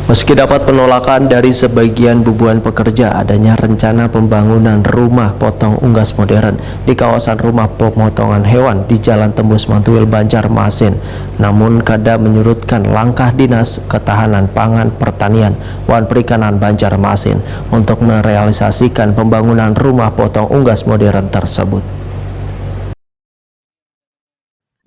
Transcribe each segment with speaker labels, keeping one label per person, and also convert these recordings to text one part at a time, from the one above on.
Speaker 1: Meski dapat penolakan dari sebagian bubuhan pekerja adanya rencana pembangunan rumah potong unggas modern di kawasan rumah pemotongan hewan di Jalan Tembus Mantuil, Banjarmasin, namun Kadda menyurutkan langkah Dinas Ketahanan Pangan Pertanian Wan Perikanan Banjarmasin untuk merealisasikan pembangunan rumah potong unggas modern tersebut.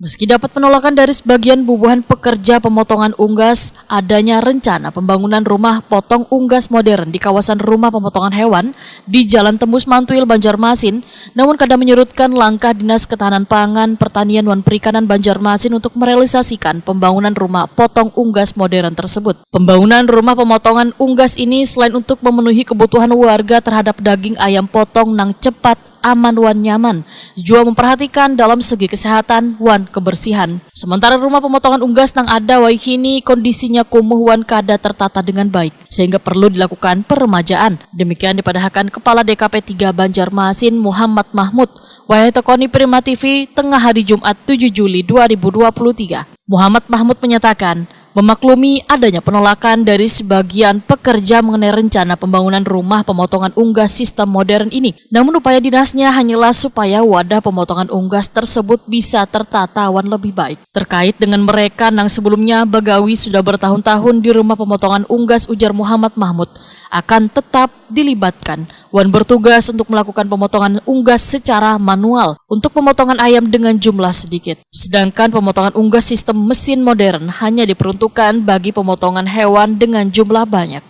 Speaker 2: Meski dapat penolakan dari sebagian bubuhan pekerja pemotongan unggas, adanya rencana pembangunan rumah potong unggas modern di kawasan rumah pemotongan hewan di Jalan Tembus Mantuil, Banjarmasin, namun Kadda menyurutkan langkah Dinas Ketahanan Pangan Pertanian Wan Perikanan Banjarmasin untuk merealisasikan pembangunan rumah potong unggas modern tersebut. Pembangunan rumah pemotongan unggas ini selain untuk memenuhi kebutuhan warga terhadap daging ayam potong nang cepat, aman wan nyaman, juga memperhatikan dalam segi kesehatan wan kebersihan. Sementara rumah pemotongan unggas nang ada waihini kondisinya kumuh wan kada tertata dengan baik, sehingga perlu dilakukan peremajaan. Demikian dipadahkan Kepala DKP 3 Banjarmasin Muhammad Mahmud wahai tekoni Prima TV tengah hari Jumat 7 Juli 2023. Muhammad Mahmud menyatakan memaklumi adanya penolakan dari sebagian pekerja mengenai rencana pembangunan rumah pemotongan unggas sistem modern ini. Namun upaya dinasnya hanyalah supaya wadah pemotongan unggas tersebut bisa tertata wan lebih baik. Terkait dengan mereka yang sebelumnya bagawi sudah bertahun-tahun di rumah pemotongan unggas, ujar Muhammad Mahmud, akan tetap dilibatkan wan bertugas untuk melakukan pemotongan unggas secara manual untuk pemotongan ayam dengan jumlah sedikit. Sedangkan pemotongan unggas sistem mesin modern hanya diperuntukkan bagi pemotongan hewan dengan jumlah banyak.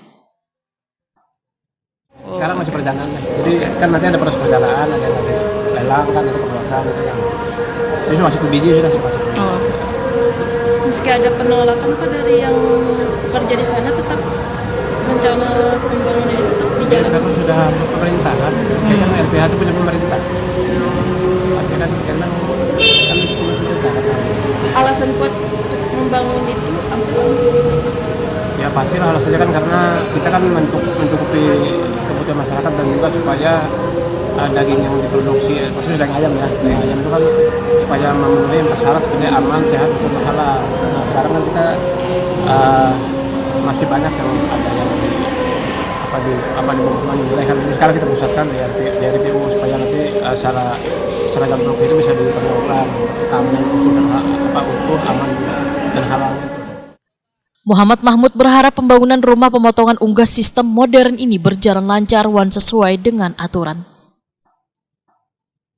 Speaker 3: Sekarang masih perjalanan, jadi kan nanti ada proses perjalanan, ada proses lelang, kan ada perluasan, jadi masuk ke biji sudah masuk.
Speaker 4: Meski ada penolakan Pak dari yang kerja di sana, tetap rencana pembangunan itu tetap dijalankan.
Speaker 3: Karena sudah pemerintah kan, kan LPH itu punya pemerintah. Artinya kan karena pemerintah.
Speaker 4: Alasan kuat membangun itu apa?
Speaker 3: Ya pastilah alasannya kan karena kita kan mencukupi kebutuhan masyarakat dan juga supaya daging yang diproduksi, maksudnya daging ayam ya, daging ayam itu kan supaya memenuhi syarat supaya aman, sehat, dan halal. Nah sekarang kan kita masih banyak yang ada yang apa di pemukiman wilayah kan. Sekarang kita pusatkan di RPU supaya nanti secara gamblok itu bisa diperlukan keamanan utuh dan utuh, aman dan halal.
Speaker 2: Muhammad Mahmud berharap pembangunan rumah pemotongan unggas sistem modern ini berjalan lancar wan sesuai dengan aturan.